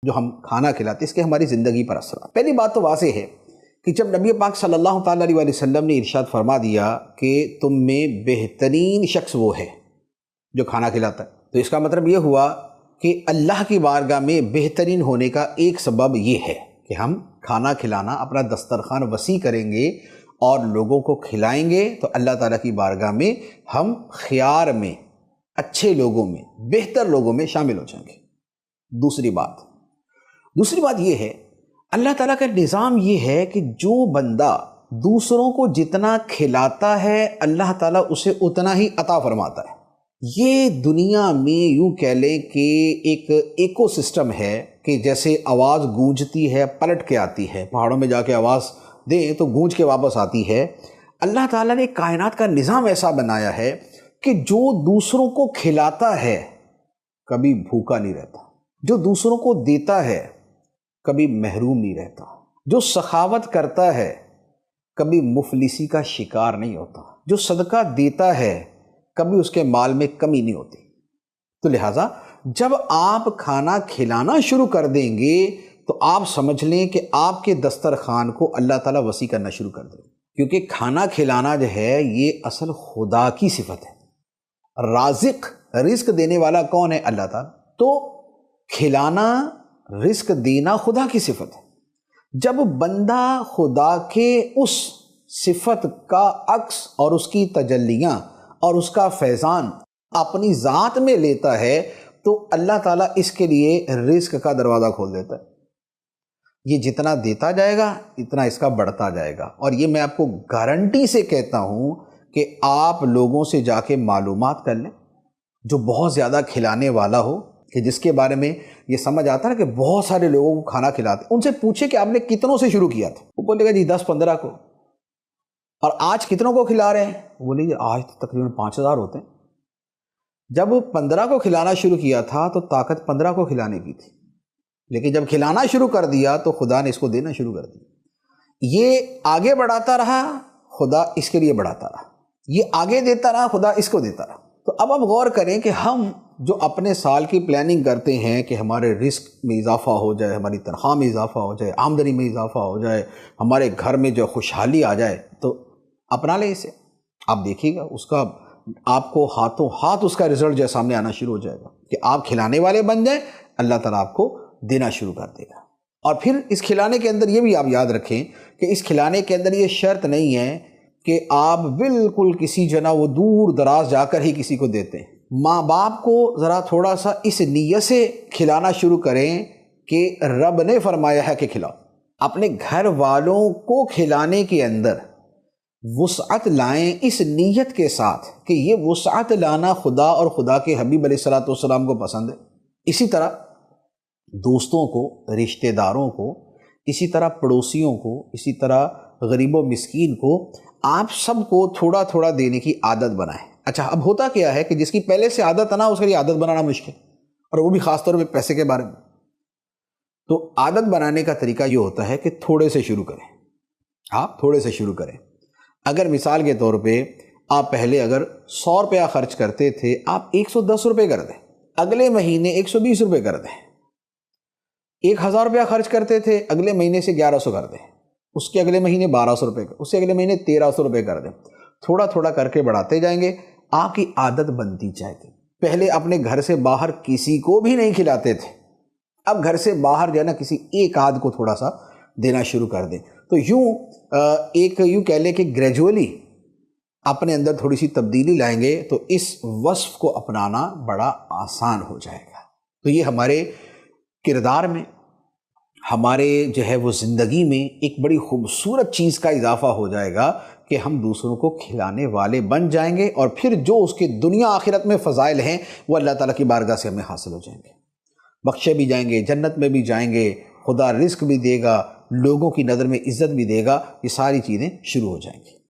جو ہم کھانا کھلاتے اس کے ہماری زندگی پر اثرات۔ پہلی بات تو واضح ہے کہ جب نبی پاک صلی اللہ تعالیٰ علیہ وسلم نے ارشاد فرما دیا کہ تم میں بہترین شخص وہ ہے جو کھانا کھلاتا ہے، تو اس کا مطلب یہ ہوا کہ اللہ کی بارگاہ میں بہترین ہونے کا ایک سبب یہ ہے کہ ہم کھانا کھلانا، اپنا دسترخوان وسیع کریں گے اور لوگوں کو کھلائیں گے تو اللہ تعالیٰ کی بارگاہ میں ہم خیار میں، اچھے لوگوں میں، بہتر لوگوں میں شامل ہو جائیں گے۔ دوسری بات یہ ہے، اللہ تعالیٰ کا نظام یہ ہے کہ جو بندہ دوسروں کو جتنا کھلاتا ہے اللہ تعالیٰ اسے اتنا ہی عطا فرماتا ہے۔ یہ دنیا میں یوں کہہ لیں کہ ایک ایکو سسٹم ہے کہ جیسے آواز گونجتی ہے پلٹ کے آتی ہے، پہاڑوں میں جا کے آواز دیں تو گونج کے واپس آتی ہے۔ اللہ تعالیٰ نے کائنات کا نظام ایسا بنایا ہے کہ جو دوسروں کو کھلاتا ہے کبھی بھوکا نہیں رہتا، جو دوسروں کو دیتا ہے کبھی محروم نہیں رہتا، جو سخاوت کرتا ہے کبھی مفلسی کا شکار نہیں ہوتا، جو صدقہ دیتا ہے کبھی اس کے مال میں کمی نہیں ہوتی۔ تو لہٰذا جب آپ کھانا کھلانا شروع کر دیں گے تو آپ سمجھ لیں کہ آپ کے دسترخوان کو اللہ تعالیٰ وسیع کرنا شروع کر دیں، کیونکہ کھانا کھلانا جو ہے یہ اصل خدا کی صفت ہے۔ رازق، رزق دینے والا کون ہے؟ اللہ تعالیٰ۔ تو کھلانا، رزق دینا خدا کی صفت ہے۔ جب بندہ خدا کے اس صفت کا عکس اور اس کی تجلیاں اور اس کا فیضان اپنی ذات میں لیتا ہے تو اللہ تعالیٰ اس کے لیے رزق کا دروازہ کھول دیتا ہے۔ یہ جتنا دیتا جائے گا اتنا اس کا بڑھتا جائے گا، اور یہ میں آپ کو گارنٹی سے کہتا ہوں کہ آپ لوگوں سے جا کے معلومات کر لیں جو بہت زیادہ کھلانے والا ہو، کہ جس کے بارے میں یہ سمجھ آتا ہے نا کہ بہت سارے لوگوں کو کھانا کھلاتے، ان سے پوچھے کہ آپ نے کتنوں سے شروع کیا تھا؟ وہ بولے گا جی 10-15 کو۔ اور آج کتنوں کو کھلا رہے ہیں؟ وہ بولے جی آج تو تقریباً 5000 ہوتے ہیں۔ جب 15 کو کھلانا شروع کیا تھا تو طاقت 15 کو کھلانے کی تھی، لیکن جب کھلانا شروع کر دیا تو خدا نے اس کو دینا شروع کر دیا۔ یہ آگے بڑھاتا رہا، خدا اس کے لیے بڑھاتا رہا، یہ آگے دیتا رہا، خدا اس کو دیتا رہا۔ تو اب آپ غور کریں کہ ہم جو اپنے سال کی پلاننگ کرتے ہیں کہ ہمارے رزق میں اضافہ ہو جائے، ہماری تنخواہ میں اضافہ ہو جائے، آمدنی میں اضافہ ہو جائے، ہمارے گھر میں جو خوشحالی آ جائے، تو اپنا لیں اسے۔ آپ دیکھیے گا اس کا، آپ کو ہاتھوں ہاتھ اس کا رزلٹ جو سامنے آنا شروع ہو جائے گا کہ آپ کھلانے والے بن جائیں، اللہ تعالیٰ آپ کو دینا شروع کر دے گا۔ اور پھر اس کھلانے کے اندر یہ بھی آپ یاد رکھیں کہ اس کھلانے کے اندر یہ شرط نہیں ہے کہ آپ بالکل کسی وہ دور دراز جا کر ہی کسی کو دیتے ہیں۔ ماں باپ کو ذرا تھوڑا سا اس نیت سے کھلانا شروع کریں کہ رب نے فرمایا ہے کہ کھلاؤ۔ اپنے گھر والوں کو کھلانے کے اندر وسعت لائیں اس نیت کے ساتھ کہ یہ وسعت لانا خدا اور خدا کے حبیب علیہ الصلوۃ والسلام کو پسند ہے۔ اسی طرح دوستوں کو، رشتہ داروں کو، اسی طرح پڑوسیوں کو، اسی طرح غریب و مسکین کو، آپ سب کو تھوڑا تھوڑا دینے کی عادت بنائیں۔ اچھا، اب ہوتا کیا ہے کہ جس کی پہلے سے عادت ہے نا، اس کے لیے عادت بنانا مشکل، اور وہ بھی خاص طور پہ پیسے کے بارے میں۔ تو عادت بنانے کا طریقہ یہ ہوتا ہے کہ تھوڑے سے شروع کریں۔ آپ تھوڑے سے شروع کریں۔ اگر مثال کے طور پہ آپ پہلے اگر 100 روپیہ خرچ کرتے تھے، آپ 110 روپے کر دیں، اگلے مہینے 120 روپے کر دیں۔ 1000 روپیہ خرچ کرتے تھے، اگلے مہینے سے 1100 کر دیں، اس کے اگلے مہینے 1200 روپے، اس سے اگلے مہینے 1300 روپے کر دیں۔ تھوڑا تھوڑا کر کے بڑھاتے جائیں گے، آپ کی عادت بنتی جائے گی۔ پہلے اپنے گھر سے باہر کسی کو بھی نہیں کھلاتے تھے، اب گھر سے باہر جو ہے نا کسی ایک آدھ کو تھوڑا سا دینا شروع کر دیں۔ تو یوں کہہ لیں کہ گریجولی اپنے اندر تھوڑی سی تبدیلی لائیں گے تو اس وصف کو اپنانا بڑا آسان ہو جائے گا۔ تو یہ ہمارے کردار میں، ہمارے جو ہے وہ زندگی میں ایک بڑی خوبصورت چیز کا اضافہ ہو جائے گا کہ ہم دوسروں کو کھلانے والے بن جائیں گے، اور پھر جو اس کے دنیا آخرت میں فضائل ہیں وہ اللہ تعالیٰ کی بارگاہ سے ہمیں حاصل ہو جائیں گے، بخشے بھی جائیں گے، جنت میں بھی جائیں گے، خدا رزق بھی دے گا، لوگوں کی نظر میں عزت بھی دے گا، یہ ساری چیزیں شروع ہو جائیں گی۔